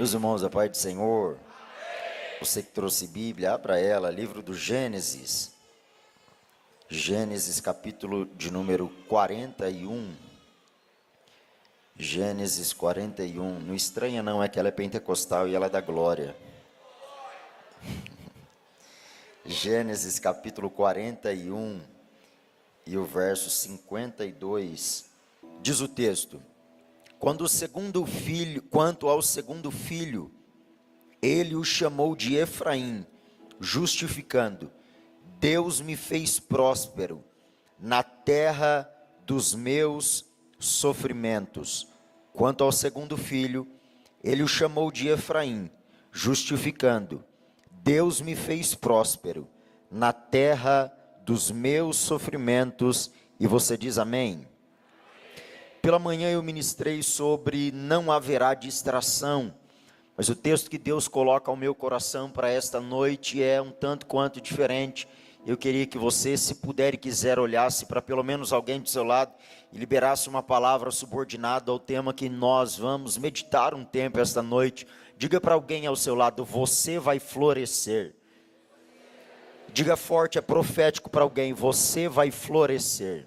Meus irmãos, a paz do Senhor, você que trouxe Bíblia, abra ela, livro do Gênesis, Gênesis capítulo de número 41, Gênesis 41, não estranha não, é que ela é pentecostal e ela é da glória. Gênesis capítulo 41 e o verso 52, diz o texto: quanto ao segundo filho, ele o chamou de Efraim, justificando: Deus me fez próspero na terra dos meus sofrimentos. Quanto ao segundo filho, ele o chamou de Efraim, justificando: Deus me fez próspero na terra dos meus sofrimentos. E você diz amém? Pela manhã eu ministrei sobre não haverá distração, mas o texto que Deus coloca ao meu coração para esta noite é um tanto quanto diferente. Eu queria que você, se puder e quiser, olhasse para pelo menos alguém do seu lado e liberasse uma palavra subordinada ao tema que nós vamos meditar um tempo esta noite. Diga para alguém ao seu lado: você vai florescer. Diga forte, é profético para alguém: você vai florescer.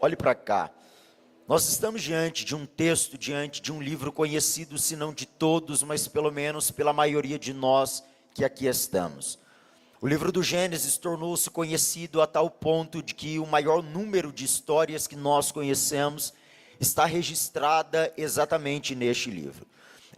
Olhe para cá. Nós estamos diante de um texto, diante de um livro conhecido, se não de todos, mas pelo menos pela maioria de nós que aqui estamos. O livro do Gênesis tornou-se conhecido a tal ponto de que o maior número de histórias que nós conhecemos está registrada exatamente neste livro.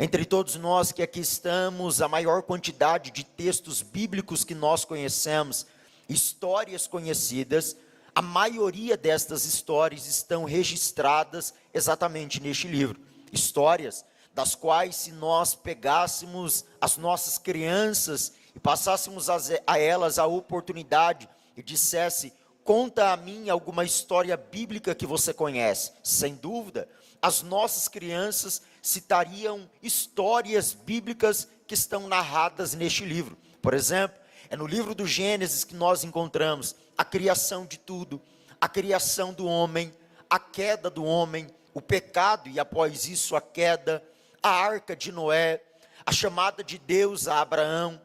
Entre todos nós que aqui estamos, a maior quantidade de textos bíblicos que nós conhecemos, histórias conhecidas, a maioria destas histórias estão registradas exatamente neste livro. Histórias das quais, se nós pegássemos as nossas crianças e passássemos a elas a oportunidade e dissesse: conta a mim alguma história bíblica que você conhece, sem dúvida, as nossas crianças citariam histórias bíblicas que estão narradas neste livro. Por exemplo, é no livro do Gênesis que nós encontramos a criação de tudo, a criação do homem, a queda do homem, o pecado e após isso a queda, a arca de Noé, a chamada de Deus a Abraão.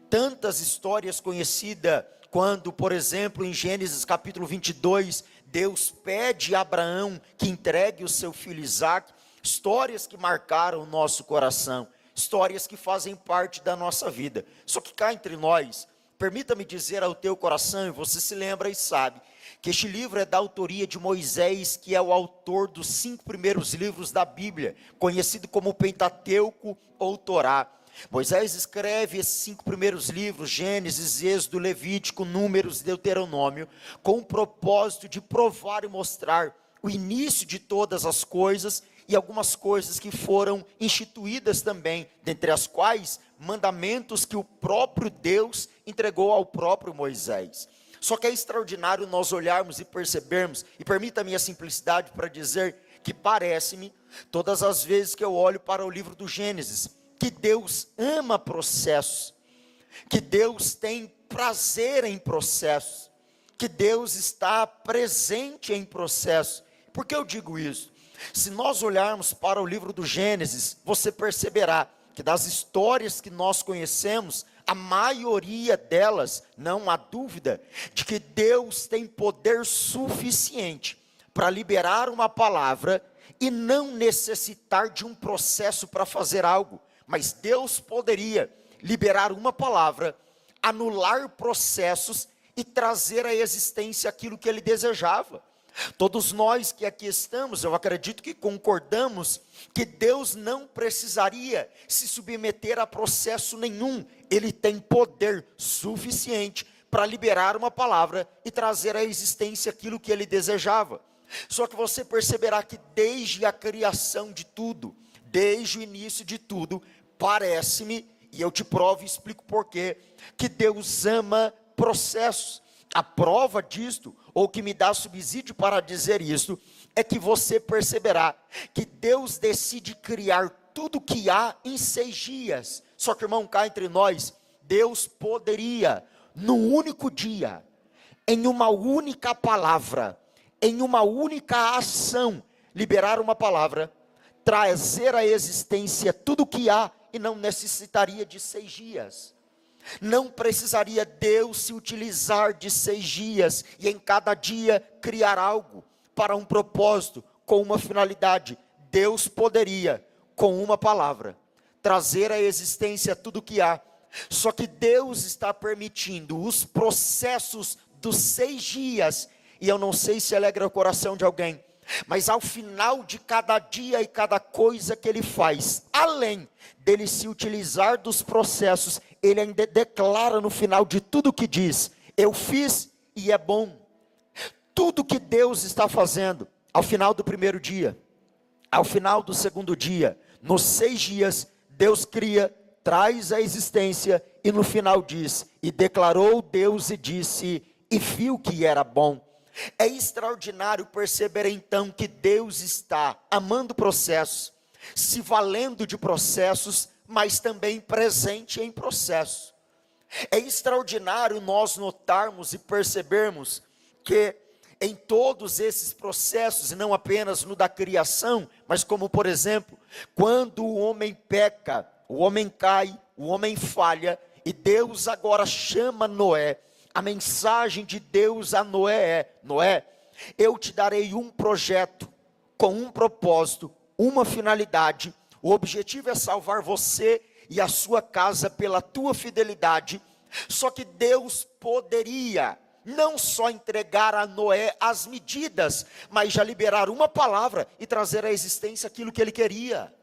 Tantas histórias conhecidas quando, por exemplo, em Gênesis capítulo 22, Deus pede a Abraão que entregue o seu filho Isaque. Histórias que marcaram o nosso coração, histórias que fazem parte da nossa vida. Só que cá entre nós, permita-me dizer ao teu coração, e você se lembra e sabe, que este livro é da autoria de Moisés, que é o autor dos 5 primeiros livros da Bíblia, conhecido como Pentateuco ou Torá. Moisés escreve esses 5 primeiros livros, Gênesis, Êxodo, Levítico, Números, Deuteronômio, com o propósito de provar e mostrar o início de todas as coisas e algumas coisas que foram instituídas também, dentre as quais mandamentos que o próprio Deus entregou ao próprio Moisés. Só que é extraordinário nós olharmos e percebermos, e permita-me a simplicidade para dizer que parece-me, todas as vezes que eu olho para o livro do Gênesis, que Deus ama processos, que Deus tem prazer em processos, que Deus está presente em processos. Por que eu digo isso? Se nós olharmos para o livro do Gênesis, você perceberá que das histórias que nós conhecemos, a maioria delas, não há dúvida, de que Deus tem poder suficiente para liberar uma palavra e não necessitar de um processo para fazer algo. Mas Deus poderia liberar uma palavra, anular processos e trazer à existência aquilo que Ele desejava. Todos nós que aqui estamos, eu acredito que concordamos que Deus não precisaria se submeter a processo nenhum. Ele tem poder suficiente para liberar uma palavra e trazer à existência aquilo que Ele desejava. Só que você perceberá que desde a criação de tudo, desde o início de tudo, parece-me, e eu te provo e explico porquê, que Deus ama processos. A prova disto, ou que me dá subsídio para dizer isto, é que você perceberá que Deus decide criar tudo que há em 6 dias. Só que, irmão, cá entre nós, Deus poderia, num único dia, em uma única palavra, em uma única ação, liberar uma palavra, trazer à existência tudo o que há e não necessitaria de 6 dias. Não precisaria Deus se utilizar de 6 dias e em cada dia criar algo para um propósito, com uma finalidade. Deus poderia, com uma palavra, trazer à existência tudo o que há. Só que Deus está permitindo os processos dos 6 dias, e eu não sei se alegra o coração de alguém, mas ao final de cada dia e cada coisa que Ele faz, além dele se utilizar dos processos, Ele ainda declara no final de tudo que diz: eu fiz e é bom. Tudo que Deus está fazendo, ao final do primeiro dia, ao final do segundo dia, nos 6 dias, Deus cria, traz à existência, e no final diz: e declarou Deus e disse, e viu que era bom. É extraordinário perceber então que Deus está amando processos, se valendo de processos, mas também presente em processos. É extraordinário nós notarmos e percebermos que em todos esses processos, e não apenas no da criação, mas como por exemplo, quando o homem peca, o homem cai, o homem falha, e Deus agora chama Noé. A mensagem de Deus a Noé é: Noé, eu te darei um projeto, com um propósito, uma finalidade. O objetivo é salvar você e a sua casa pela tua fidelidade. Só que Deus poderia não só entregar a Noé as medidas, mas já liberar uma palavra e trazer à existência aquilo que ele queria.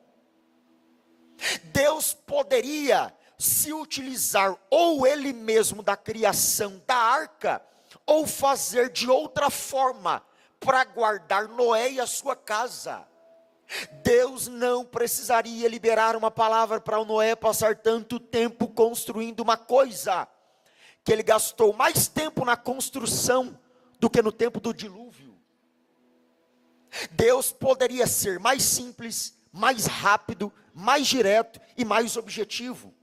Deus poderia se utilizar ou ele mesmo da criação da arca, ou fazer de outra forma, para guardar Noé e a sua casa. Deus não precisaria liberar uma palavra para o Noé passar tanto tempo construindo uma coisa, que ele gastou mais tempo na construção, do que no tempo do dilúvio. Deus poderia ser mais simples, mais rápido, mais direto e mais objetivo,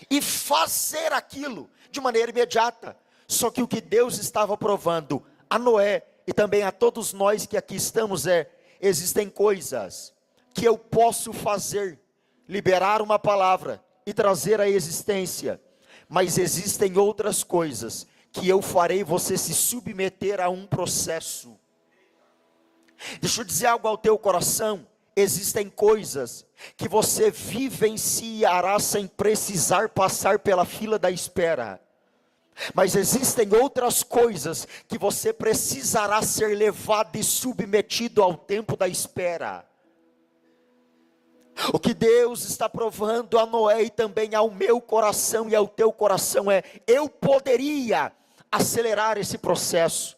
e fazer aquilo de maneira imediata. Só que o que Deus estava provando a Noé e também a todos nós que aqui estamos é: existem coisas que eu posso fazer, liberar uma palavra e trazer à existência, mas existem outras coisas que eu farei você se submeter a um processo. Deixa eu dizer algo ao teu coração: existem coisas que você vivenciará sem precisar passar pela fila da espera. Mas existem outras coisas que você precisará ser levado e submetido ao tempo da espera. O que Deus está provando a Noé e também ao meu coração e ao teu coração é: eu poderia acelerar esse processo,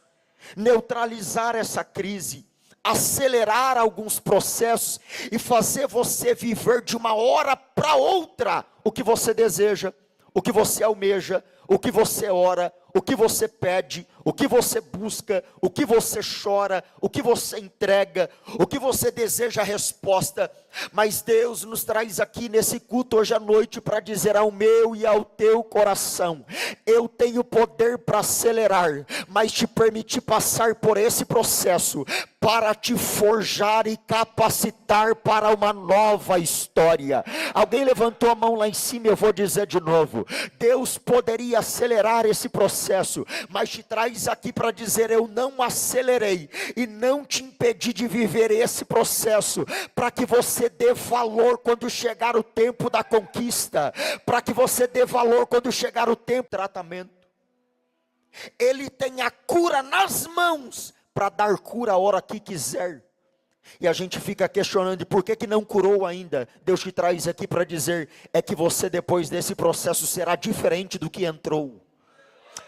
neutralizar essa crise, acelerar alguns processos e fazer você viver de uma hora para outra o que você deseja, o que você almeja, o que você ora, o que você pede, o que você busca, o que você chora, o que você entrega, o que você deseja a resposta. Mas Deus nos traz aqui nesse culto hoje à noite para dizer ao meu e ao teu coração: eu tenho poder para acelerar, mas te permitir passar por esse processo para te forjar e capacitar para uma nova história. Alguém levantou a mão lá em cima, eu vou dizer de novo: Deus poderia acelerar esse processo, mas te traz aqui para dizer: eu não acelerei e não te impedi de viver esse processo, para que você dê valor quando chegar o tempo da conquista, para que você dê valor quando chegar o tempo do tratamento. Ele tem a cura nas mãos para dar cura a hora que quiser. E a gente fica questionando: por que não curou ainda? Deus te traz aqui para dizer: é que você depois desse processo será diferente do que entrou.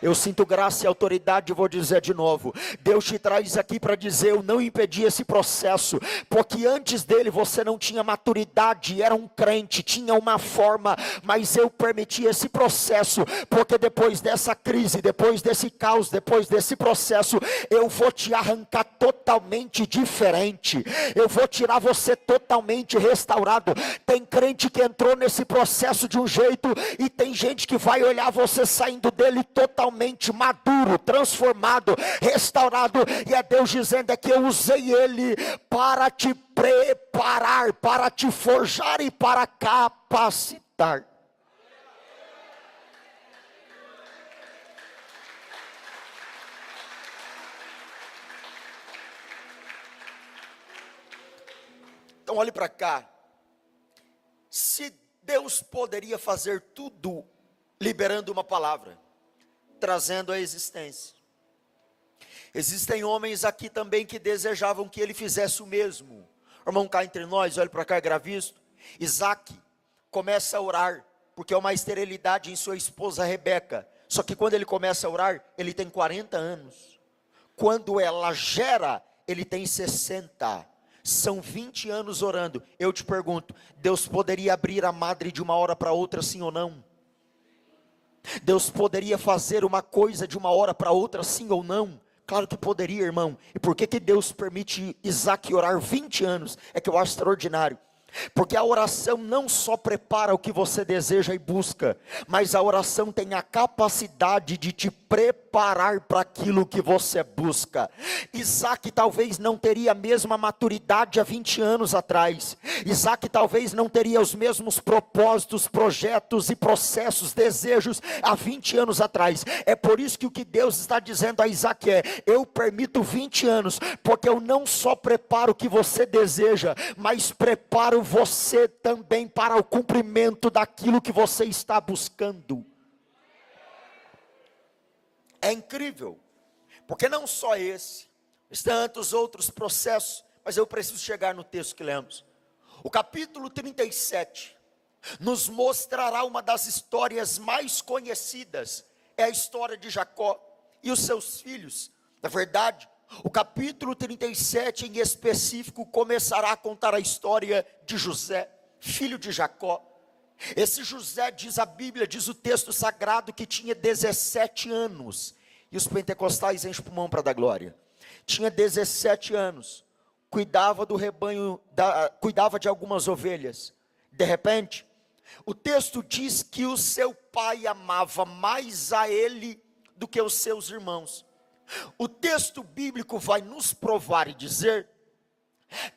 Eu sinto graça e autoridade, vou dizer de novo. Deus te traz aqui para dizer: eu não impedi esse processo, porque antes dele você não tinha maturidade, era um crente, tinha uma forma, mas eu permiti esse processo, porque depois dessa crise, depois desse caos, depois desse processo, eu vou te arrancar totalmente diferente, eu vou tirar você totalmente restaurado. Tem crente que entrou nesse processo de um jeito, e tem gente que vai olhar você saindo dele totalmente totalmente maduro, transformado, restaurado. E é Deus dizendo: é que eu usei ele para te preparar, para te forjar e para capacitar. Então olhe para cá. Se Deus poderia fazer tudo liberando uma palavra, trazendo a existência, existem homens aqui também que desejavam que ele fizesse o mesmo. Irmão, cá entre nós, olhe para cá, grave isto. Isaac começa a orar, porque é uma esterilidade em sua esposa Rebeca. Só que quando ele começa a orar, ele tem 40 anos. Quando ela gera, ele tem 60. São 20 anos orando. Eu te pergunto, Deus poderia abrir a madre de uma hora para outra, sim ou não? Deus poderia fazer uma coisa de uma hora para outra, sim ou não? Claro que poderia, irmão. E por que Deus permite Isaac orar 20 anos? É que eu acho extraordinário. Porque a oração não só prepara o que você deseja e busca, mas a oração tem a capacidade de te preparar para aquilo que você busca. Isaac talvez não teria a mesma maturidade há 20 anos atrás. Isaac talvez não teria os mesmos propósitos, projetos e processos, desejos há 20 anos atrás. É por isso que o que Deus está dizendo a Isaac é: eu permito 20 anos, porque eu não só preparo o que você deseja, mas preparo você também para o cumprimento daquilo que você está buscando. É incrível, porque não só esse, mas tantos outros processos, mas eu preciso chegar no texto que lemos. O capítulo 37 nos mostrará uma das histórias mais conhecidas, é a história de Jacó e os seus filhos. Na verdade, o capítulo 37 em específico começará a contar a história de José, filho de Jacó. Esse José, diz a Bíblia, diz o texto sagrado, que tinha 17 anos. E os pentecostais enchem o pulmão para dar glória. Tinha 17 anos, cuidava do rebanho, cuidava de algumas ovelhas. De repente, o texto diz que o seu pai amava mais a ele do que os seus irmãos. O texto bíblico vai nos provar e dizer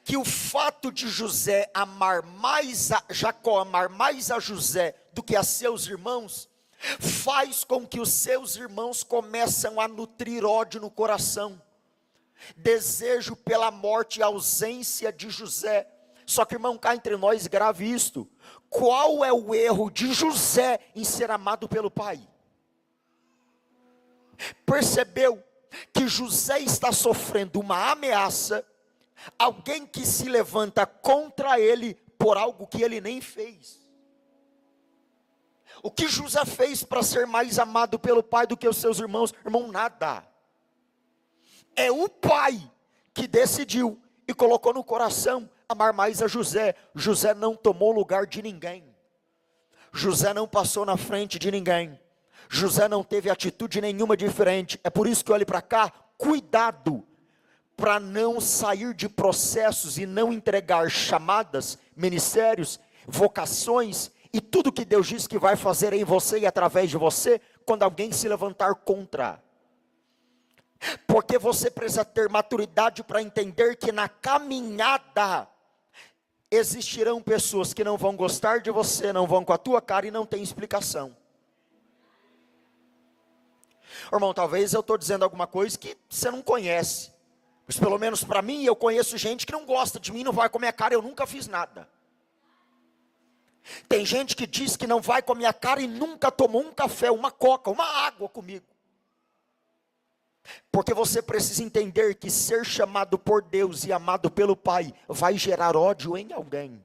que o fato de José amar mais a Jacó, amar mais a José do que a seus irmãos, faz com que os seus irmãos começam a nutrir ódio no coração, desejo pela morte e ausência de José. Só que, irmão, cá entre nós, grave isto: qual é o erro de José em ser amado pelo pai? Percebeu que José está sofrendo uma ameaça, alguém que se levanta contra ele por algo que ele nem fez. O que José fez para ser mais amado pelo pai do que os seus irmãos? Irmão, nada. É o pai que decidiu e colocou no coração amar mais a José. José não tomou lugar de ninguém. José não passou na frente de ninguém. José não teve atitude nenhuma diferente. É por isso que olhe para cá, cuidado para não sair de processos e não entregar chamadas, ministérios, vocações e tudo que Deus diz que vai fazer em você e através de você, quando alguém se levantar contra. Porque você precisa ter maturidade para entender que na caminhada existirão pessoas que não vão gostar de você, não vão com a tua cara e não tem explicação. Irmão, talvez eu estou dizendo alguma coisa que você não conhece, mas pelo menos para mim, eu conheço gente que não gosta de mim, não vai com a minha cara, eu nunca fiz nada. Tem gente que diz que não vai com a minha cara e nunca tomou um café, uma coca, uma água comigo. Porque você precisa entender que ser chamado por Deus e amado pelo Pai vai gerar ódio em alguém.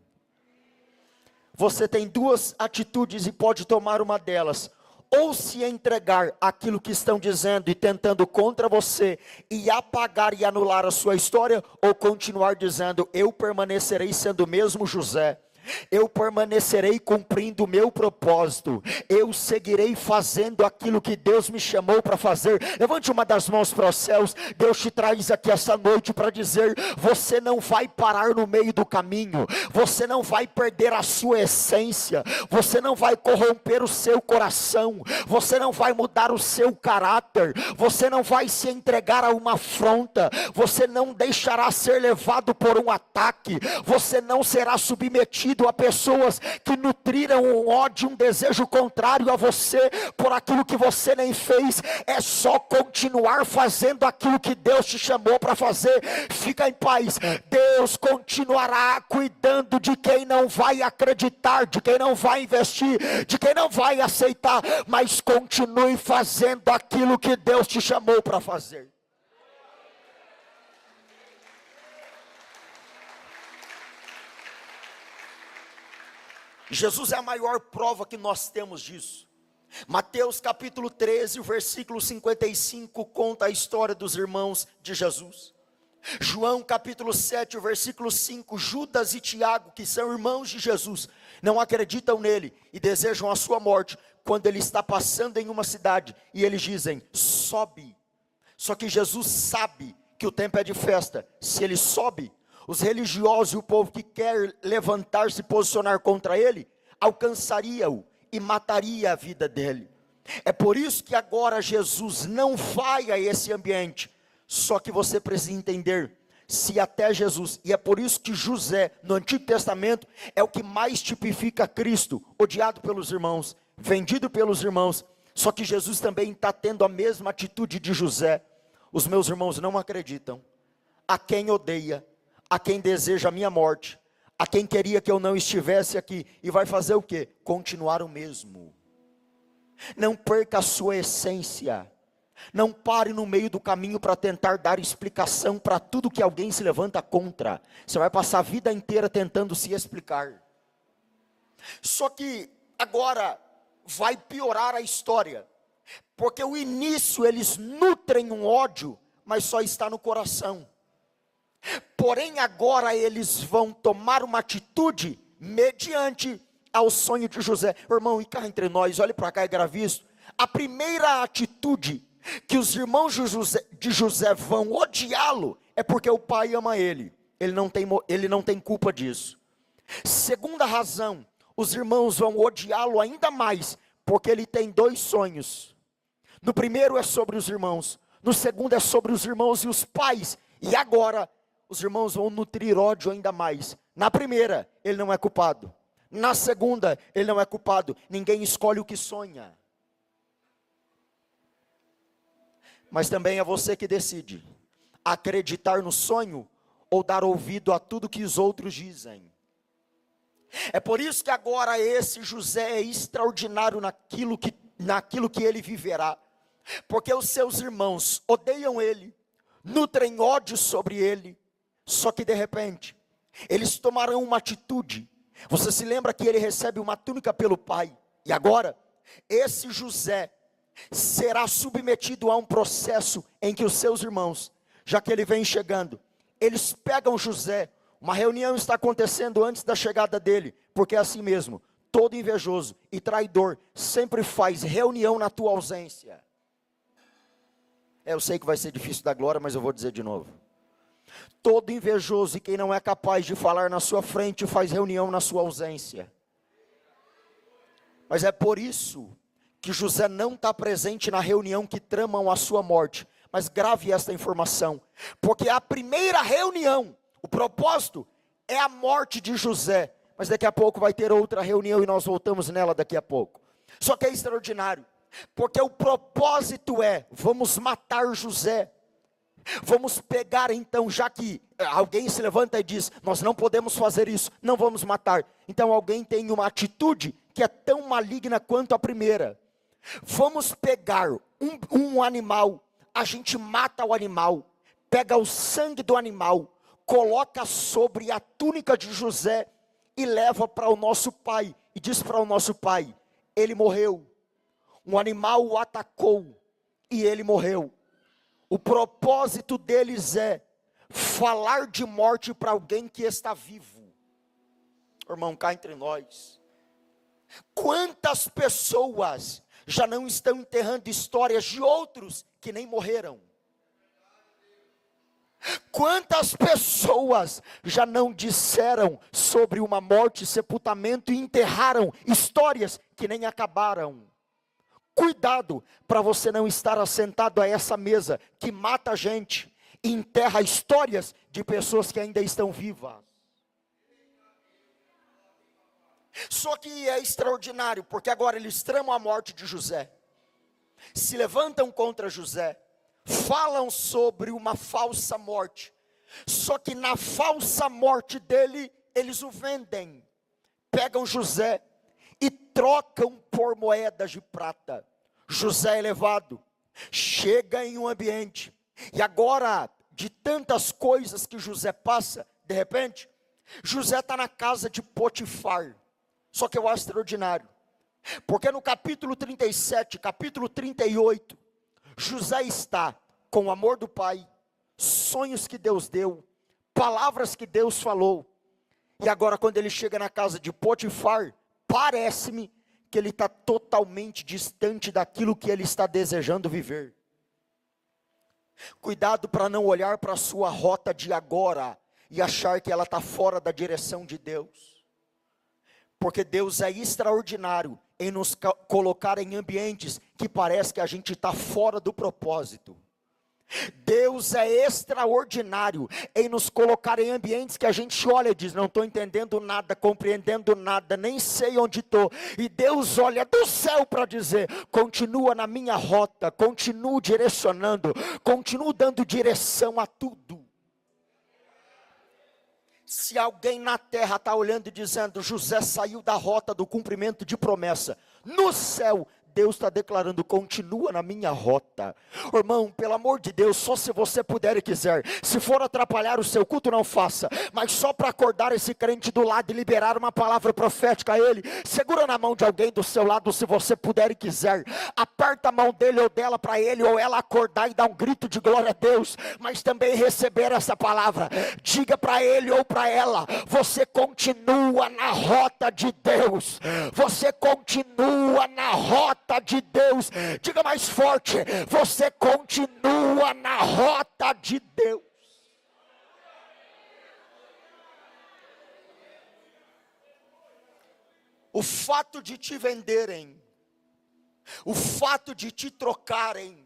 Você tem duas atitudes e pode tomar uma delas: ou se entregar aquilo que estão dizendo e tentando contra você e apagar e anular a sua história, ou continuar dizendo: eu permanecerei sendo o mesmo José, eu permanecerei cumprindo o meu propósito, eu seguirei fazendo aquilo que Deus me chamou para fazer. Levante uma das mãos para os céus. Deus te traz aqui essa noite para dizer: você não vai parar no meio do caminho, você não vai perder a sua essência, você não vai corromper o seu coração, você não vai mudar o seu caráter, você não vai se entregar a uma afronta, você não deixará ser levado por um ataque, você não será submetido a pessoas que nutriram um ódio, um desejo contrário a você, por aquilo que você nem fez. É só continuar fazendo aquilo que Deus te chamou para fazer. Fica em paz, Deus continuará cuidando de quem não vai acreditar, de quem não vai investir, de quem não vai aceitar, mas continue fazendo aquilo que Deus te chamou para fazer. Jesus é a maior prova que nós temos disso. Mateus capítulo 13, o versículo 55 conta a história dos irmãos de Jesus. João capítulo 7, o versículo 5, Judas e Tiago, que são irmãos de Jesus, não acreditam nele e desejam a sua morte, quando ele está passando em uma cidade, e eles dizem: sobe. Só que Jesus sabe que o tempo é de festa. Se ele sobe, os religiosos e o povo que quer levantar-se e posicionar contra ele, alcançaria-o e mataria a vida dele. É por isso que agora Jesus não vai a esse ambiente. Só que você precisa entender, se até Jesus, e é por isso que José, no Antigo Testamento, é o que mais tipifica Cristo, odiado pelos irmãos, vendido pelos irmãos. Só que Jesus também está tendo a mesma atitude de José. Os meus irmãos não acreditam. A quem odeia, a quem deseja a minha morte, a quem queria que eu não estivesse aqui, e vai fazer o quê? Continuar o mesmo. Não perca a sua essência. Não pare no meio do caminho para tentar dar explicação para tudo que alguém se levanta contra. Você vai passar a vida inteira tentando se explicar. Só que agora vai piorar a história, porque o início eles nutrem um ódio, mas só está no coração. Porém agora eles vão tomar uma atitude mediante ao sonho de José. Irmão, e cá entre nós, olhe para cá e grave isso. A primeira atitude que os irmãos de José vão odiá-lo é porque o pai ama ele. Ele não tem culpa disso. Segunda razão, os irmãos vão odiá-lo ainda mais porque ele tem dois sonhos. No primeiro é sobre os irmãos, no segundo é sobre os irmãos e os pais. E agora os irmãos vão nutrir ódio ainda mais. Na primeira, ele não é culpado. Na segunda, ele não é culpado. Ninguém escolhe o que sonha. Mas também é você que decide acreditar no sonho ou dar ouvido a tudo que os outros dizem. É por isso que agora esse José é extraordinário naquilo que ele viverá. Porque os seus irmãos odeiam ele, nutrem ódio sobre ele. Só que de repente, eles tomarão uma atitude. Você se lembra que ele recebe uma túnica pelo pai. E agora, esse José será submetido a um processo em que os seus irmãos, já que ele vem chegando, eles pegam José. Uma reunião está acontecendo antes da chegada dele, porque é assim mesmo, todo invejoso e traidor sempre faz reunião na tua ausência. Eu sei que vai ser difícil dar glória, mas eu vou dizer de novo. Todo invejoso e quem não é capaz de falar na sua frente faz reunião na sua ausência. Mas é por isso que José não está presente na reunião que tramam a sua morte. Mas grave esta informação, porque a primeira reunião, o propósito é a morte de José. Mas daqui a pouco vai ter outra reunião e nós voltamos nela daqui a pouco. Só que é extraordinário, porque o propósito é: vamos matar José. Vamos pegar então, já que alguém se levanta e diz, nós não podemos fazer isso, não vamos matar. Então alguém tem uma atitude que é tão maligna quanto a primeira. Vamos pegar um animal, a gente mata o animal, pega o sangue do animal, coloca sobre a túnica de José e leva para o nosso pai. E diz para o nosso pai, ele morreu. Um animal o atacou e ele morreu. O propósito deles é falar de morte para alguém que está vivo. Irmão, cá entre nós, quantas pessoas já não estão enterrando histórias de outros que nem morreram? Quantas pessoas já não disseram sobre uma morte, sepultamento e enterraram histórias que nem acabaram? Cuidado para você não estar assentado a essa mesa que mata a gente e enterra histórias de pessoas que ainda estão vivas. Só que é extraordinário, porque agora eles tramam a morte de José, se levantam contra José, falam sobre uma falsa morte, só que na falsa morte dele, eles o vendem, pegam José e trocam por moedas de prata. José é levado, chega em um ambiente, e agora, de tantas coisas que José passa, de repente, José está na casa de Potifar. Só que eu acho extraordinário, porque no capítulo 37, capítulo 38, José está com o amor do pai, sonhos que Deus deu, palavras que Deus falou, e agora quando ele chega na casa de Potifar, parece-me que ele está totalmente distante daquilo que ele está desejando viver. Cuidado para não olhar para a sua rota de agora, e achar que ela está fora da direção de Deus. Porque Deus é extraordinário em nos colocar em ambientes que parece que a gente está fora do propósito. Deus é extraordinário em nos colocar em ambientes que a gente olha e diz, não estou entendendo nada, compreendendo nada, nem sei onde estou. E Deus olha do céu para dizer, continua na minha rota, continuo direcionando, continuo dando direção a tudo. Se alguém na terra está olhando e dizendo, José saiu da rota do cumprimento de promessa, no céu, Deus está declarando, continua na minha rota. Irmão, pelo amor de Deus, só se você puder e quiser, se for atrapalhar o seu culto, não faça, mas só para acordar esse crente do lado e liberar uma palavra profética a ele, segura na mão de alguém do seu lado, se você puder e quiser, aperta a mão dele ou dela para ele ou ela acordar e dar um grito de glória a Deus, mas também receber essa palavra, diga para ele ou para ela, você continua na rota de Deus, você continua na rota de Deus, diga mais forte, você continua na rota de Deus. O fato de te venderem, o fato de te trocarem,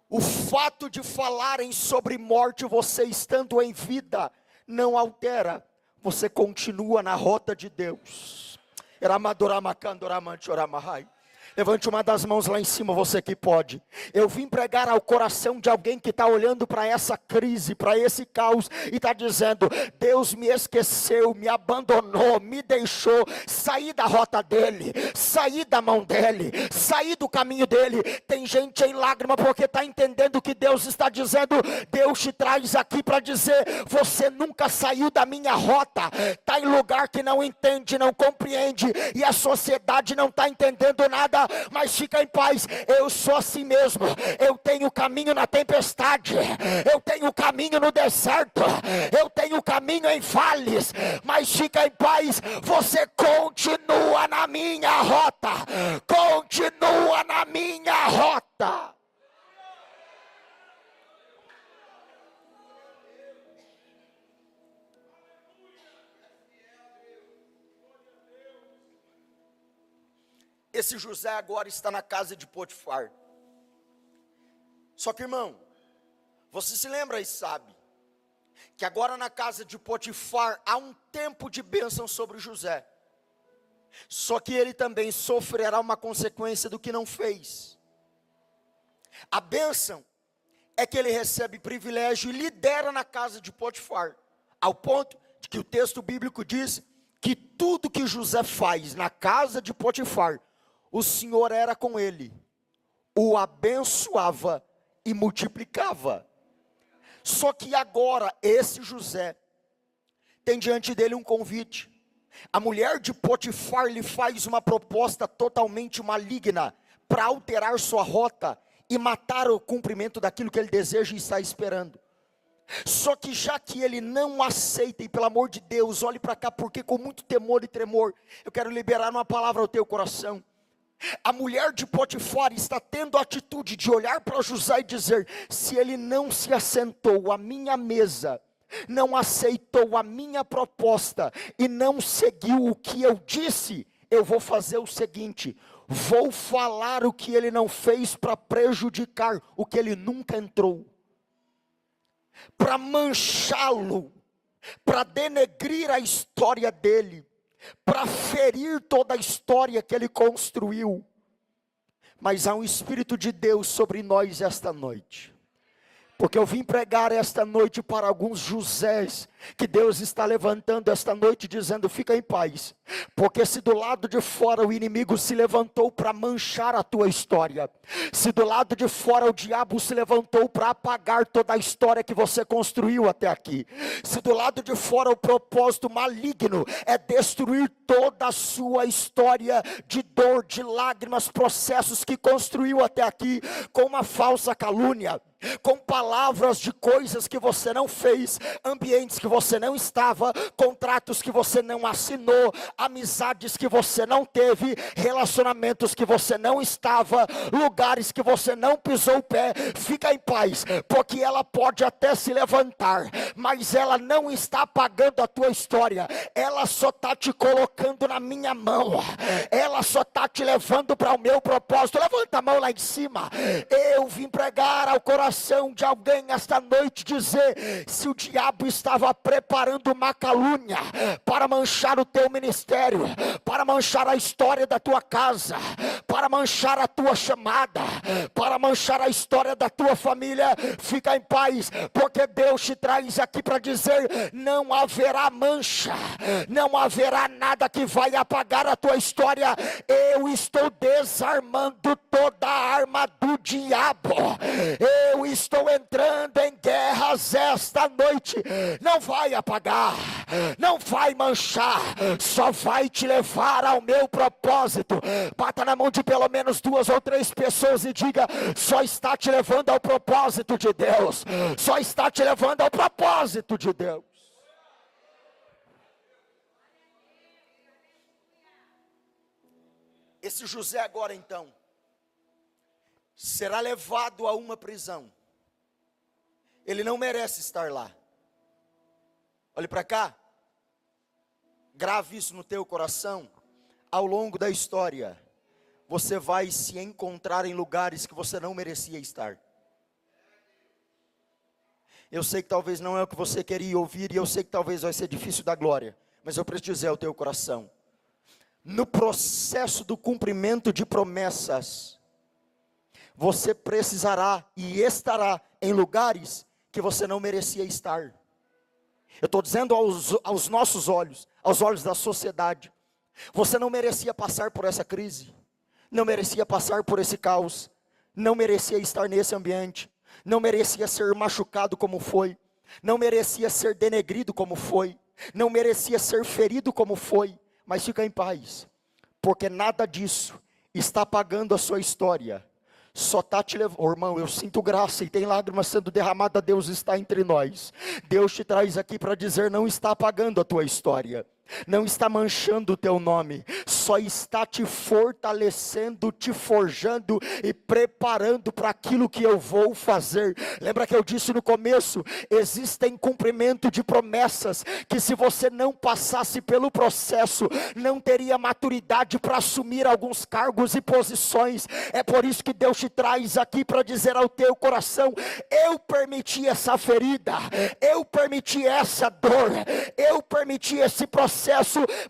o fato de falarem sobre morte, você estando em vida, não altera, você continua na rota de Deus. Levante uma das mãos lá em cima, você que pode. Eu vim pregar ao coração de alguém que está olhando para essa crise, para esse caos, e está dizendo, Deus me esqueceu, me abandonou, me deixou, saí da rota dele, saí da mão dele, saí do caminho dele. Tem gente em lágrima porque está entendendo que Deus está dizendo, Deus te traz aqui para dizer, você nunca saiu da minha rota, está em lugar que não entende, não compreende, e a sociedade não está entendendo nada, mas fica em paz, eu sou assim mesmo, eu tenho caminho na tempestade, eu tenho caminho no deserto, eu tenho caminho em vales, mas fica em paz, você continua na minha rota, continua na minha rota. Esse José agora está na casa de Potifar. Só que, irmão, você se lembra e sabe que agora na casa de Potifar há um tempo de bênção sobre José. Só que ele também sofrerá uma consequência do que não fez. A bênção é que ele recebe privilégio e lidera na casa de Potifar, ao ponto de que o texto bíblico diz que tudo que José faz na casa de Potifar, o Senhor era com ele, o abençoava e multiplicava. Só que agora esse José tem diante dele um convite. A mulher de Potifar lhe faz uma proposta totalmente maligna para alterar sua rota e matar o cumprimento daquilo que ele deseja e está esperando. Só que já que ele não aceita, e pelo amor de Deus, olhe para cá, porque com muito temor e tremor, eu quero liberar uma palavra ao teu coração. A mulher de Potifar está tendo a atitude de olhar para José e dizer: se ele não se assentou à minha mesa, não aceitou a minha proposta e não seguiu o que eu disse, eu vou fazer o seguinte: vou falar o que ele não fez para prejudicar o que ele nunca entrou, para manchá-lo, para denegrir a história dele, para ferir toda a história que ele construiu. Mas há um Espírito de Deus sobre nós esta noite, porque eu vim pregar esta noite para alguns Josés, que Deus está levantando esta noite dizendo: fica em paz, porque se do lado de fora o inimigo se levantou para manchar a tua história, se do lado de fora o diabo se levantou para apagar toda a história que você construiu até aqui, se do lado de fora o propósito maligno é destruir toda a sua história de dor, de lágrimas, processos que construiu até aqui, com uma falsa calúnia, com palavras de coisas que você não fez, ambientes que você não estava, contratos que você não assinou, amizades que você não teve, relacionamentos que você não estava, lugares que você não pisou o pé. Fica em paz, porque ela pode até se levantar, mas ela não está apagando a tua história, ela só está te colocando na minha mão, ela só está te levando para o meu propósito. Levanta a mão lá em cima. Eu vim pregar ao coração de alguém esta noite, dizer: se o diabo estava preparando uma calúnia para manchar o teu ministério, para manchar a história da tua casa, para manchar a tua chamada, para manchar a história da tua família, fica em paz, porque Deus te traz aqui para dizer: não haverá mancha, não haverá nada que vai apagar a tua história. Eu estou desarmando toda a arma do diabo, eu estou entrando em guerras esta noite. Não vai apagar, não vai manchar, só vai te levar ao meu propósito. Bata na mão de pelo menos 2 ou 3 pessoas e diga: só está te levando ao propósito de Deus, só está te levando ao propósito de Deus. Esse José agora então será levado a uma prisão. Ele não merece estar lá. Olhe para cá, grave isso no teu coração. Ao longo da história, você vai se encontrar em lugares que você não merecia estar. Eu sei que talvez não é o que você queria ouvir, e eu sei que talvez vai ser difícil dar glória, mas eu preciso dizer ao teu coração: no processo do cumprimento de promessas, você precisará e estará em lugares que você não merecia estar. Eu estou dizendo aos nossos olhos, aos olhos da sociedade, você não merecia passar por essa crise, não merecia passar por esse caos, não merecia estar nesse ambiente, não merecia ser machucado como foi, não merecia ser denegrido como foi, não merecia ser ferido como foi. Mas fica em paz, porque nada disso está apagando a sua história. Só está te levando, oh, irmão, eu sinto graça e tem lágrimas sendo derramadas. Deus está entre nós. Deus te traz aqui para dizer: não está apagando a tua história, não está manchando o teu nome, só está te fortalecendo, te forjando e preparando para aquilo que eu vou fazer. Lembra que eu disse no começo, existem cumprimento de promessas, que se você não passasse pelo processo, não teria maturidade para assumir alguns cargos e posições. É por isso que Deus te traz aqui para dizer ao teu coração: eu permiti essa ferida, eu permiti essa dor, eu permiti esse processo,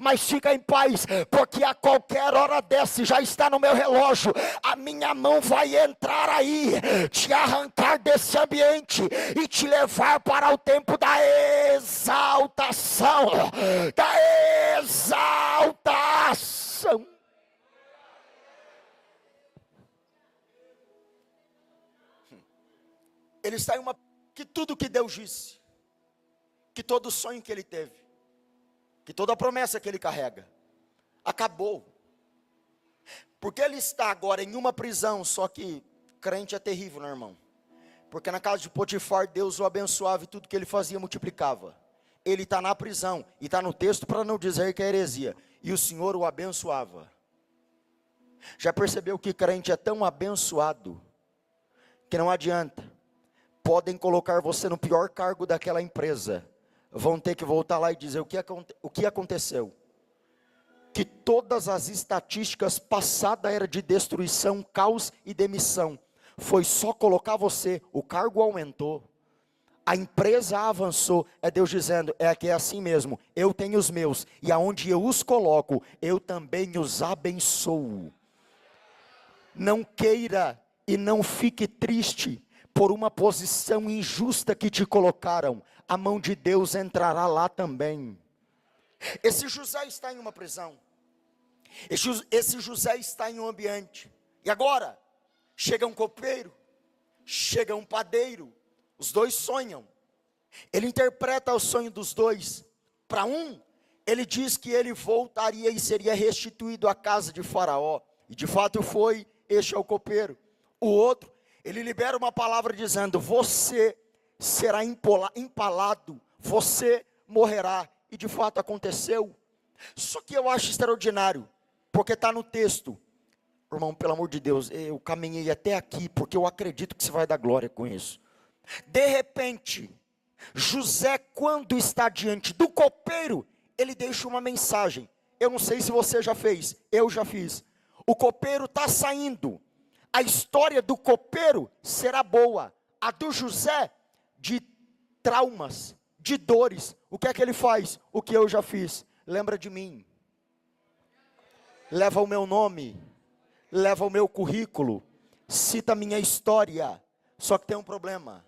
mas fica em paz, porque a qualquer hora dessa, já está no meu relógio, a minha mão vai entrar aí, te arrancar desse ambiente e te levar para o tempo da exaltação, da exaltação. Ele está em uma, que tudo que Deus disse, que todo sonho que ele teve, que toda a promessa que ele carrega, acabou. Porque ele está agora em uma prisão. Só que crente é terrível, né, irmão? Porque na casa de Potifar, Deus o abençoava e tudo que ele fazia multiplicava. Ele está na prisão, e está no texto para não dizer que é heresia. E o Senhor o abençoava. Já percebeu que crente é tão abençoado, que não adianta. Podem colocar você no pior cargo daquela empresa. Vão ter que voltar lá e dizer o que aconteceu. Que todas as estatísticas passadas eram de destruição, caos e demissão. Foi só colocar você, o cargo aumentou, a empresa avançou. É Deus dizendo, que é assim mesmo, eu tenho os meus, e aonde eu os coloco, eu também os abençoo. Não queira e não fique triste por uma posição injusta que te colocaram, a mão de Deus entrará lá também. Esse José está em uma prisão, esse José está em um ambiente, e agora, chega um copeiro, chega um padeiro, os dois sonham, ele interpreta o sonho dos dois. Para um, ele diz que ele voltaria e seria restituído à casa de Faraó, e de fato foi, este é o copeiro. O outro, ele libera uma palavra dizendo, você será empalado, você morrerá, e de fato aconteceu. Só que eu acho extraordinário, porque está no texto. Irmão, pelo amor de Deus, eu caminhei até aqui, porque eu acredito que você vai dar glória com isso. De repente, José, quando está diante do copeiro, ele deixa uma mensagem. Eu não sei se você já fez, eu já fiz. O copeiro está saindo. A história do copeiro será boa. A do José, de traumas, de dores. O que é que ele faz? O que eu já fiz. Lembra de mim. Leva o meu nome. Leva o meu currículo, cita a minha história. Só que tem um problema,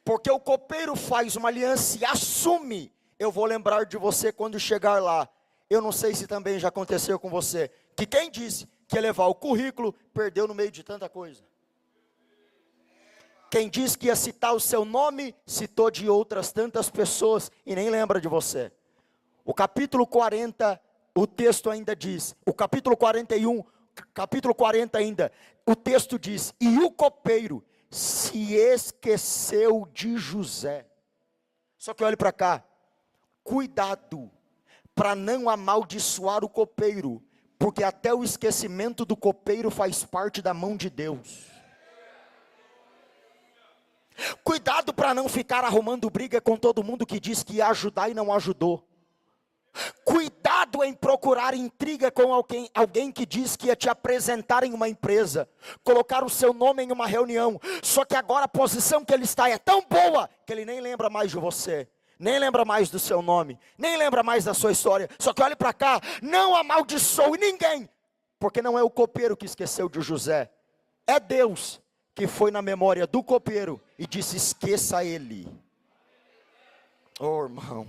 porque o copeiro faz uma aliança e assume, eu vou lembrar de você quando chegar lá. Eu não sei se também já aconteceu com você, que quem disse que ia levar o currículo, perdeu no meio de tanta coisa. Quem disse que ia citar o seu nome, citou de outras tantas pessoas, e nem lembra de você. O capítulo 40, o texto ainda diz, o capítulo 41, capítulo 40 ainda, o texto diz, e o copeiro se esqueceu de José. Só que olhe para cá, cuidado, para não amaldiçoar o copeiro, porque até o esquecimento do copeiro faz parte da mão de Deus. Cuidado para não ficar arrumando briga com todo mundo que diz que ia ajudar e não ajudou. Cuidado em procurar intriga com alguém que diz que ia te apresentar em uma empresa, colocar o seu nome em uma reunião, só que agora a posição que ele está é tão boa, que ele nem lembra mais de você, nem lembra mais do seu nome, nem lembra mais da sua história. Só que olhe para cá, não amaldiçoe ninguém, porque não é o copeiro que esqueceu de José, é Deus que foi na memória do copeiro e disse, esqueça ele. Oh irmão,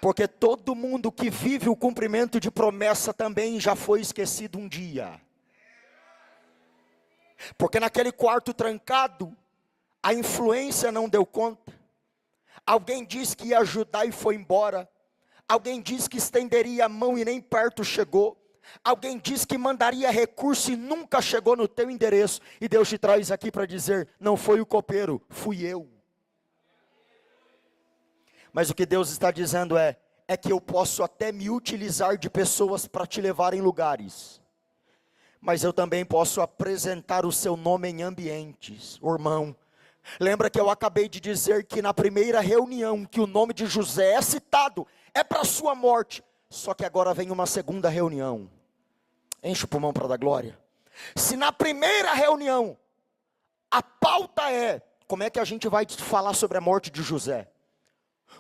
porque todo mundo que vive o cumprimento de promessa também já foi esquecido um dia. Porque naquele quarto trancado, a influência não deu conta. Alguém disse que ia ajudar e foi embora. Alguém disse que estenderia a mão e nem perto chegou. Alguém disse que mandaria recurso e nunca chegou no teu endereço. E Deus te traz aqui para dizer, não foi o copeiro, fui eu. Mas o que Deus está dizendo é que eu posso até me utilizar de pessoas para te levar em lugares, mas eu também posso apresentar o seu nome em ambientes. Irmão, lembra que eu acabei de dizer que na primeira reunião que o nome de José é citado, é para sua morte, só que agora vem uma segunda reunião. Enche o pulmão para dar glória. Se na primeira reunião a pauta é, como é que a gente vai falar sobre a morte de José?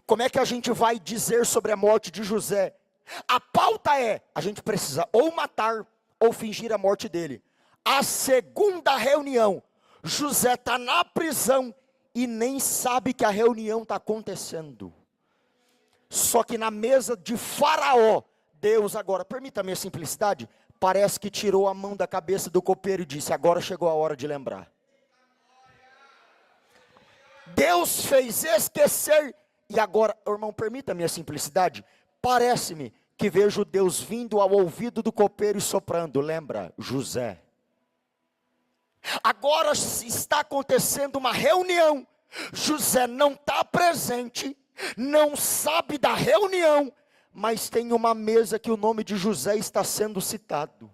Como é que a gente vai dizer sobre a morte de José? A pauta é, a gente precisa ou matar ou fingir a morte dele. A segunda reunião, José está na prisão e nem sabe que a reunião está acontecendo. Só que na mesa de Faraó, Deus agora, permita-me a simplicidade, parece que tirou a mão da cabeça do copeiro e disse, agora chegou a hora de lembrar. Deus fez esquecer. E agora, irmão, permita-me a simplicidade, parece-me que vejo Deus vindo ao ouvido do copeiro e soprando, lembra, José. Agora está acontecendo uma reunião. José não está presente, não sabe da reunião, mas tem uma mesa que o nome de José está sendo citado.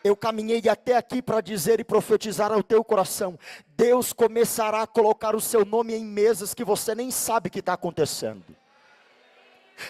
Eu caminhei até aqui para dizer e profetizar ao teu coração: Deus começará a colocar o seu nome em mesas que você nem sabe que está acontecendo.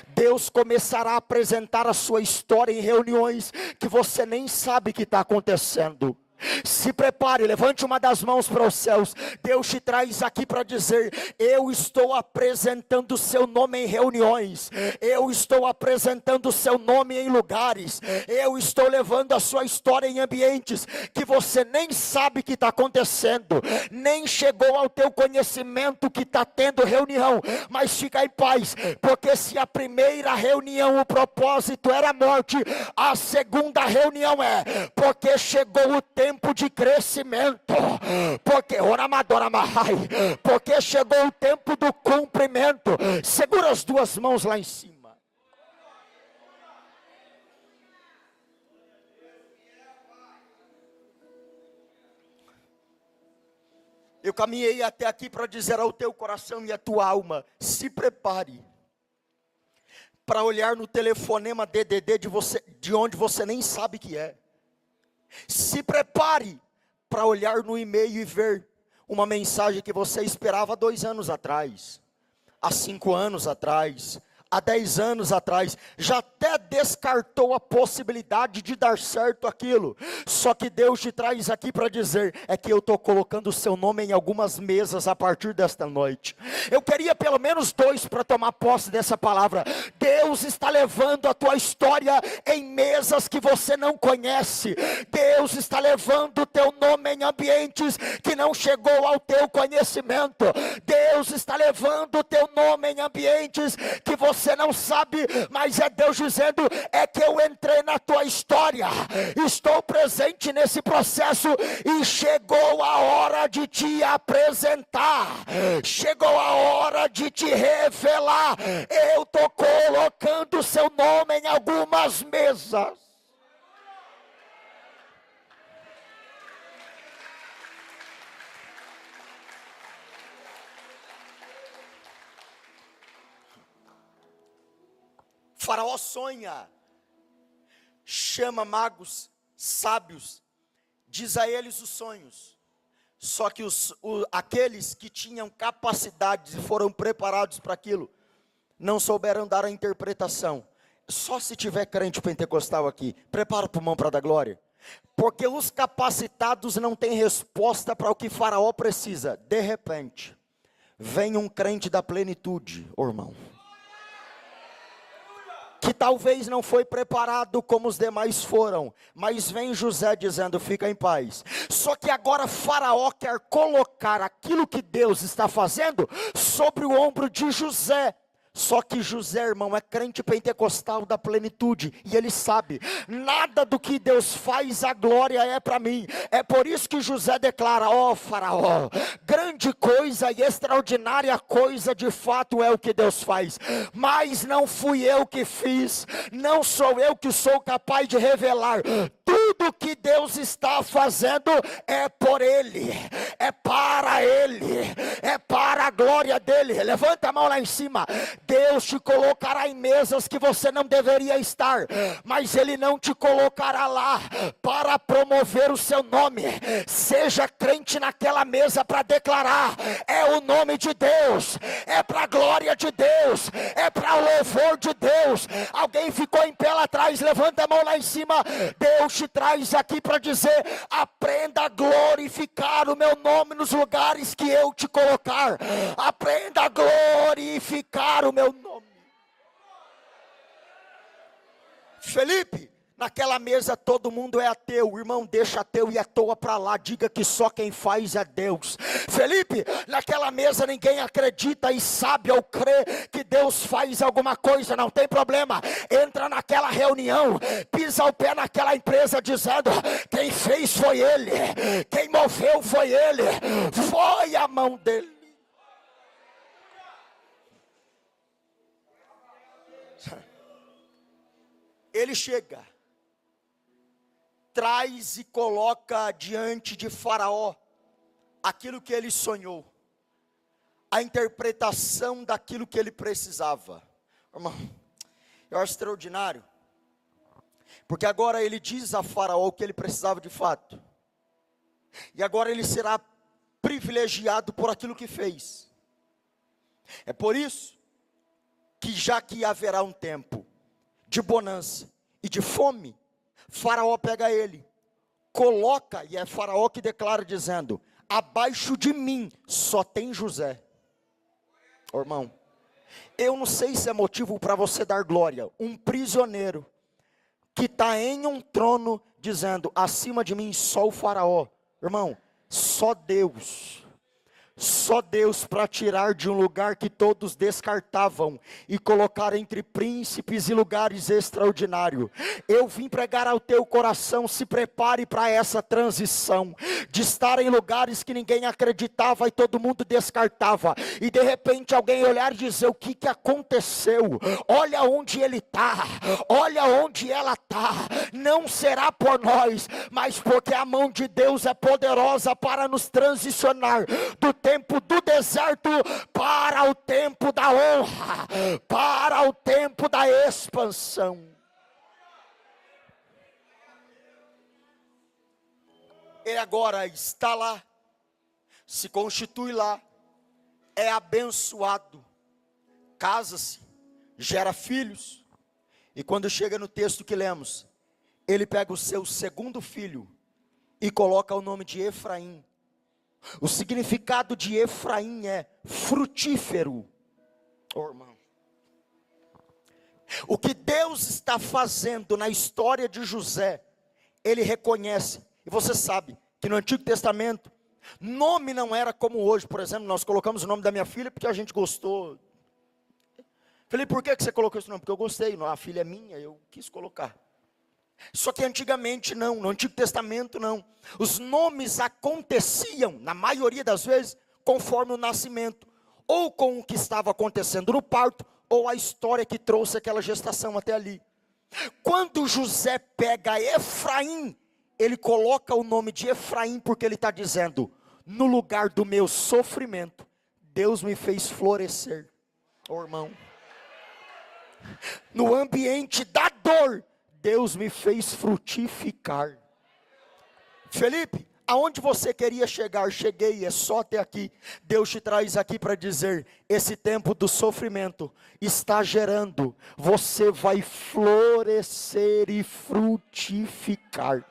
Deus começará a apresentar a sua história em reuniões que você nem sabe que está acontecendo. Se prepare, levante uma das mãos para os céus. Deus te traz aqui para dizer: eu estou apresentando o seu nome em reuniões, eu estou apresentando o seu nome em lugares, eu estou levando a sua história em ambientes que você nem sabe que está acontecendo, nem chegou ao teu conhecimento que está tendo reunião. Mas fica em paz, porque se a primeira reunião o propósito era a morte, a segunda reunião é porque chegou o tempo de crescimento, porque chegou o tempo do cumprimento. Segura as duas mãos lá em cima. Eu caminhei até aqui para dizer ao teu coração e à tua alma: se prepare para olhar no telefonema DDD de onde você nem sabe que é. Se prepare para olhar no e-mail e ver uma mensagem que você esperava há 2 anos atrás, há 5 anos atrás, há 10 anos atrás, já até descartou a possibilidade de dar certo aquilo. Só que Deus te traz aqui para dizer: é que eu estou colocando o seu nome em algumas mesas a partir desta noite. Eu queria pelo menos 2 para tomar posse dessa palavra. Deus está levando a tua história em mesas que você não conhece. Deus está levando o teu nome em ambientes que não chegou ao teu conhecimento. Deus está levando o teu nome em ambientes que você não sabe, mas é Deus dizendo: é que eu entrei na tua história, estou presente nesse processo, e chegou a hora de te apresentar, chegou a hora de te revelar. Eu estou colocando o seu nome em algumas mesas. Faraó sonha, chama magos, sábios, diz a eles os sonhos. Só que aqueles que tinham capacidades e foram preparados para aquilo, não souberam dar a interpretação. Só se tiver crente pentecostal aqui, prepara o pulmão para dar glória. Porque os capacitados não têm resposta para o que Faraó precisa. De repente, vem um crente da plenitude, irmão, que talvez não foi preparado como os demais foram, mas vem José dizendo: fica em paz. Só que agora Faraó quer colocar aquilo que Deus está fazendo sobre o ombro de José. Só que José, irmão, é crente pentecostal da plenitude, e ele sabe: nada do que Deus faz, a glória é para mim. É por isso que José declara: ó Faraó, grande coisa e extraordinária coisa de fato é o que Deus faz, mas não fui eu que fiz, não sou eu que sou capaz de revelar. Tudo que Deus está fazendo é por Ele, é para Ele, é para a glória dEle. Levanta a mão lá em cima. Deus te colocará em mesas que você não deveria estar, mas Ele não te colocará lá para promover o seu nome. Seja crente naquela mesa para declarar: é o nome de Deus, é para a glória de Deus, é para o louvor de Deus. Alguém ficou em pé lá atrás? Levanta a mão lá em cima. Deus te traz aqui para dizer: aprenda a glorificar o meu nome nos lugares que eu te colocar. Aprenda a glorificar o meu nome. Felipe, naquela mesa todo mundo é ateu. Irmão, deixa ateu e à toa para lá. Diga que só quem faz é Deus. Felipe, naquela mesa ninguém acredita e sabe ou crê que Deus faz alguma coisa. Não tem problema. Entra naquela reunião, pisa o pé naquela empresa dizendo: quem fez foi Ele, quem moveu foi Ele, foi a mão dEle. Ele chega, traz e coloca diante de Faraó aquilo que ele sonhou, a interpretação daquilo que ele precisava. Irmão, eu acho extraordinário, porque agora ele diz a Faraó o que ele precisava de fato, e agora ele será privilegiado por aquilo que fez. É por isso que, já que haverá um tempo de bonança e de fome, Faraó pega ele, coloca, e é Faraó que declara dizendo: abaixo de mim só tem José. Oh, irmão, eu não sei se é motivo para você dar glória, um prisioneiro que está em um trono dizendo: acima de mim só o Faraó. Irmão, só Deus para tirar de um lugar que todos descartavam e colocar entre príncipes e lugares extraordinários. Eu vim pregar ao teu coração: se prepare para essa transição, de estar em lugares que ninguém acreditava e todo mundo descartava, e de repente alguém olhar e dizer: o que aconteceu? Olha onde ele está, olha onde ela está. Não será por nós, mas porque a mão de Deus é poderosa para nos transicionar do tempo do deserto para o tempo da honra, para o tempo da expansão. Ele agora está lá, se constitui lá, é abençoado, casa-se, gera filhos, e quando chega no texto que lemos, ele pega o seu segundo filho e coloca o nome de Efraim. O significado de Efraim é frutífero. Oh, irmão, o que Deus está fazendo na história de José, ele reconhece. E você sabe que no Antigo Testamento, nome não era como hoje. Por exemplo, nós colocamos o nome da minha filha porque a gente gostou. Falei: por que você colocou esse nome? Porque eu gostei, a filha é minha, eu quis colocar. Só que antigamente não, no Antigo Testamento não. Os nomes aconteciam, na maioria das vezes, conforme o nascimento, ou com o que estava acontecendo no parto, ou a história que trouxe aquela gestação até ali. Quando José pega Efraim, ele coloca o nome de Efraim porque ele está dizendo: no lugar do meu sofrimento, Deus me fez florescer. Oh, irmão, no ambiente da dor, Deus me fez frutificar. Felipe, aonde você queria chegar? Cheguei, é só até aqui. Deus te traz aqui para dizer: esse tempo do sofrimento está gerando, você vai florescer e frutificar.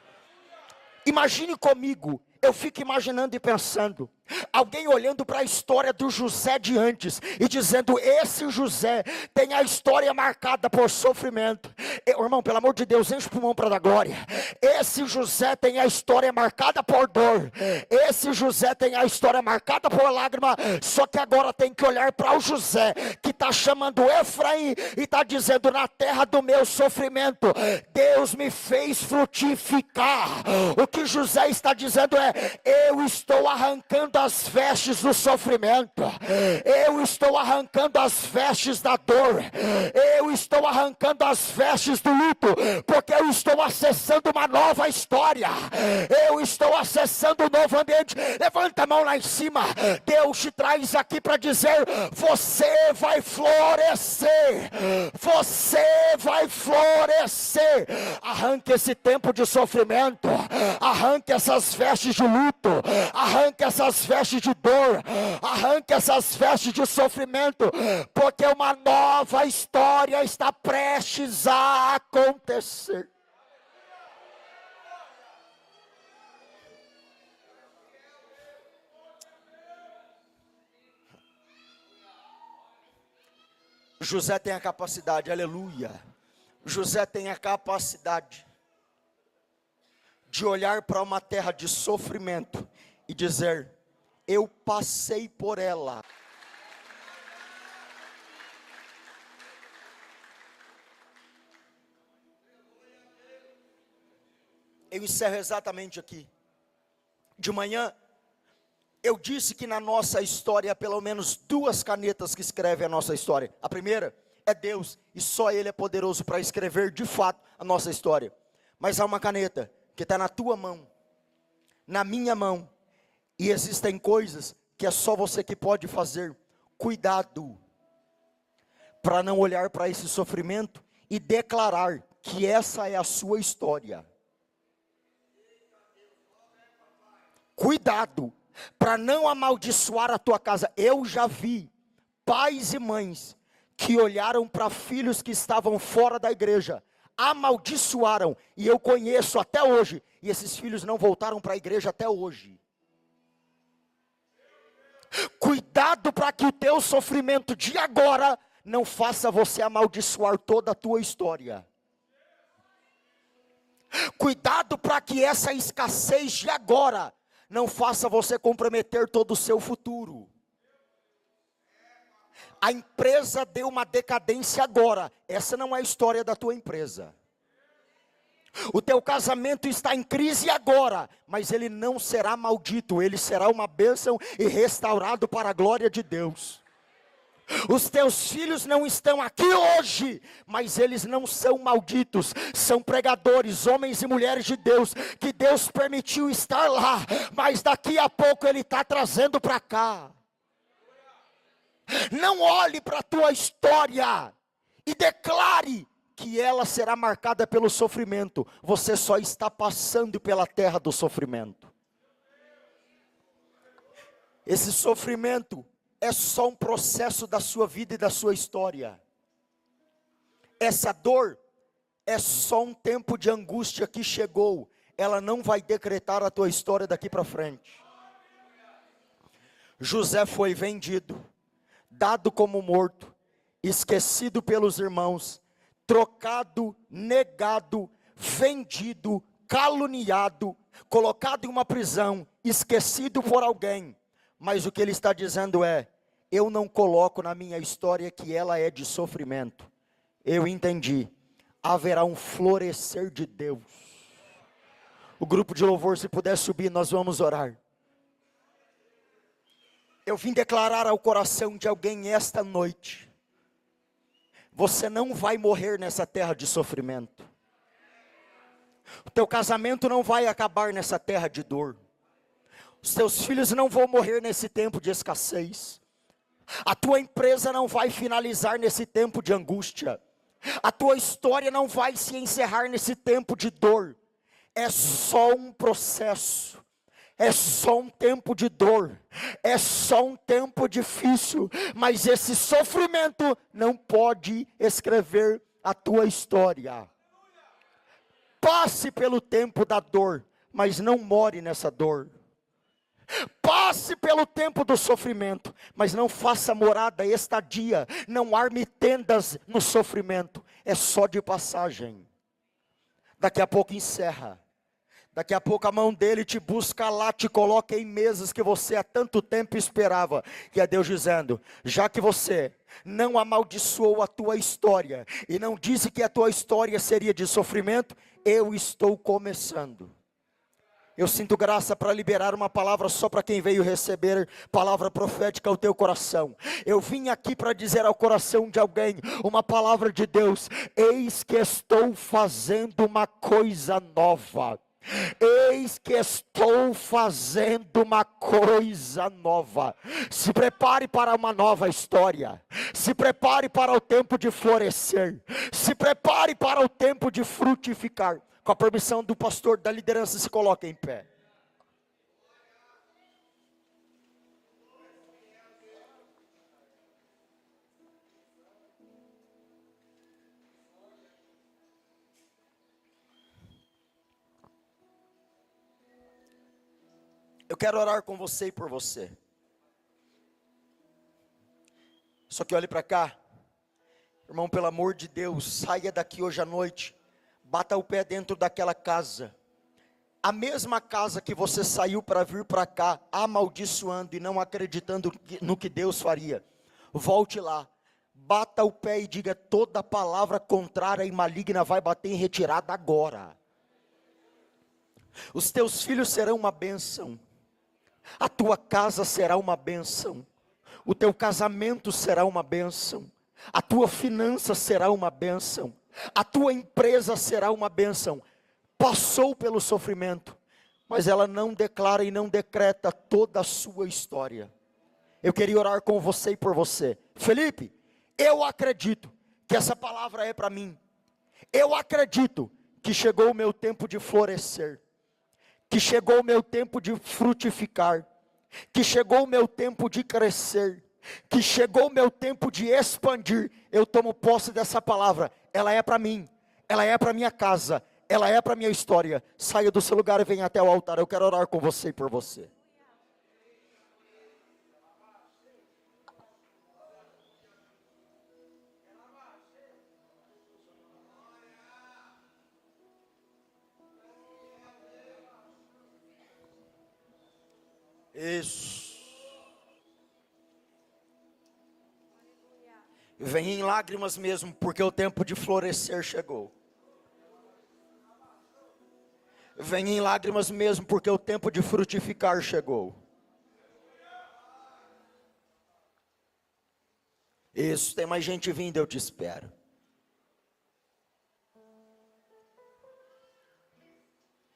Imagine comigo, eu fico imaginando e pensando, alguém olhando para a história do José de antes e dizendo: esse José tem a história marcada por sofrimento. Irmão, pelo amor de Deus, enche o pulmão para dar glória. Esse José tem a história marcada por dor, esse José tem a história marcada por lágrima. Só que agora tem que olhar para o José que está chamando Efraim e está dizendo: na terra do meu sofrimento, Deus me fez frutificar. O que José está dizendo é: eu estou arrancando as vestes do sofrimento, eu estou arrancando as vestes da dor, eu estou arrancando as vestes do luto, porque eu estou acessando uma nova história, eu estou acessando um novo ambiente. Levanta a mão lá em cima. Deus te traz aqui para dizer: você vai florescer, você vai florescer. Arranque esse tempo de sofrimento, arranque essas vestes de luto, arranque essas vestes de dor, arranque essas vestes de sofrimento, porque uma nova história está prestes a acontecer. José tem a capacidade, aleluia, José tem a capacidade de olhar para uma terra de sofrimento e dizer: eu passei por ela. Eu encerro exatamente aqui. De manhã, eu disse que na nossa história há pelo menos duas canetas que escrevem a nossa história. A primeira é Deus, e só Ele é poderoso para escrever de fato a nossa história. Mas há uma caneta que está na tua mão, na minha mão, e existem coisas que é só você que pode fazer. Cuidado, para não olhar para esse sofrimento e declarar que essa é a sua história. Cuidado, para não amaldiçoar a tua casa. Eu já vi pais e mães que olharam para filhos que estavam fora da igreja, amaldiçoaram, e eu conheço até hoje, e esses filhos não voltaram para a igreja até hoje. Cuidado para que o teu sofrimento de agora não faça você amaldiçoar toda a tua história. Cuidado para que essa escassez de agora não faça você comprometer todo o seu futuro. A empresa deu uma decadência agora, essa não é a história da tua empresa. O teu casamento está em crise agora, mas ele não será maldito, ele será uma bênção e restaurado para a glória de Deus. Os teus filhos não estão aqui hoje, mas eles não são malditos, são pregadores, homens e mulheres de Deus, que Deus permitiu estar lá, mas daqui a pouco Ele está trazendo para cá. Não olhe para a tua história e declare que ela será marcada pelo sofrimento. Você só está passando pela terra do sofrimento. Esse sofrimento é só um processo da sua vida e da sua história. Essa dor é só um tempo de angústia que chegou. Ela não vai decretar a tua história daqui para frente. José foi vendido, dado como morto, esquecido pelos irmãos, trocado, negado, vendido, caluniado, colocado em uma prisão, esquecido por alguém. Mas o que ele está dizendo é: eu não coloco na minha história que ela é de sofrimento. Eu entendi, haverá um florescer de Deus. O grupo de louvor, se puder subir, nós vamos orar. Eu vim declarar ao coração de alguém esta noite: você não vai morrer nessa terra de sofrimento. O teu casamento não vai acabar nessa terra de dor. Os teus filhos não vão morrer nesse tempo de escassez. A tua empresa não vai finalizar nesse tempo de angústia. A tua história não vai se encerrar nesse tempo de dor. É só um processo. É só um tempo de dor. É só um tempo difícil. Mas esse sofrimento não pode escrever a tua história. Passe pelo tempo da dor, mas não more nessa dor. Passe pelo tempo do sofrimento, mas não faça morada, estadia, não arme tendas no sofrimento, é só de passagem. Daqui a pouco encerra, daqui a pouco a mão dele te busca lá, te coloca em mesas que você há tanto tempo esperava, que é Deus dizendo: já que você não amaldiçoou a tua história, e não disse que a tua história seria de sofrimento, eu estou começando. Eu sinto graça para liberar uma palavra só para quem veio receber palavra profética ao teu coração. Eu vim aqui para dizer ao coração de alguém uma palavra de Deus: eis que estou fazendo uma coisa nova. Eis que estou fazendo uma coisa nova. Se prepare para uma nova história. Se prepare para o tempo de florescer. Se prepare para o tempo de frutificar. Com a permissão do pastor, da liderança, se coloque em pé. Eu quero orar com você e por você. Só que olhe para cá. Irmão, pelo amor de Deus, saia daqui hoje à noite. Bata o pé dentro daquela casa. A mesma casa que você saiu para vir para cá, amaldiçoando e não acreditando no que Deus faria. Volte lá. Bata o pé e diga: toda palavra contrária e maligna vai bater em retirada agora. Os teus filhos serão uma bênção. A tua casa será uma bênção. O teu casamento será uma bênção. A tua finança será uma bênção. A tua empresa será uma bênção. passou pelo sofrimento, mas ela não declara e não decreta toda a sua história. Eu queria orar com você e por você. Felipe, eu acredito que essa palavra é para mim. Eu acredito que chegou o meu tempo de florescer, que chegou o meu tempo de frutificar, que chegou o meu tempo de crescer, que chegou o meu tempo de expandir. Eu tomo posse dessa palavra. Ela é para mim, ela é para minha casa, ela é para minha história. Saia do seu lugar e venha até o altar. Eu quero orar com você e por você. Isso. Vem em lágrimas mesmo, porque o tempo de florescer chegou. Vem em lágrimas mesmo, porque o tempo de frutificar chegou. Isso, tem mais gente vindo, eu te espero.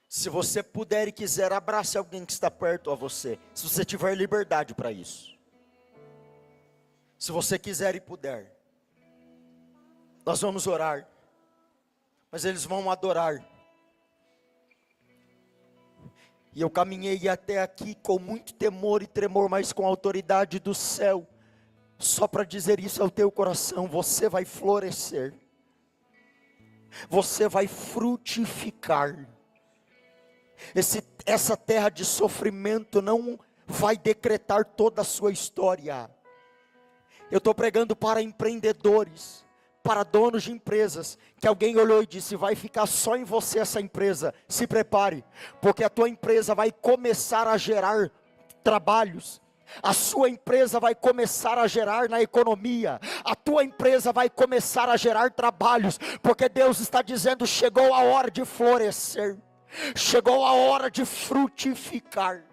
Se você puder e quiser, abrace alguém que está perto a você, se você tiver liberdade para isso. Se você quiser e puder, nós vamos orar, mas eles vão adorar. E eu caminhei até aqui com muito temor e tremor, mas com a autoridade do céu, só para dizer isso ao teu coração: você vai florescer, você vai frutificar. Essa terra de sofrimento não vai decretar toda a sua história. Eu estou pregando para empreendedores, para donos de empresas, que alguém olhou e disse: vai ficar só em você essa empresa. Se prepare, porque a tua empresa vai começar a gerar trabalhos. A sua empresa vai começar a gerar na economia. A tua empresa vai começar a gerar trabalhos, porque Deus está dizendo: chegou a hora de florescer. Chegou a hora de frutificar.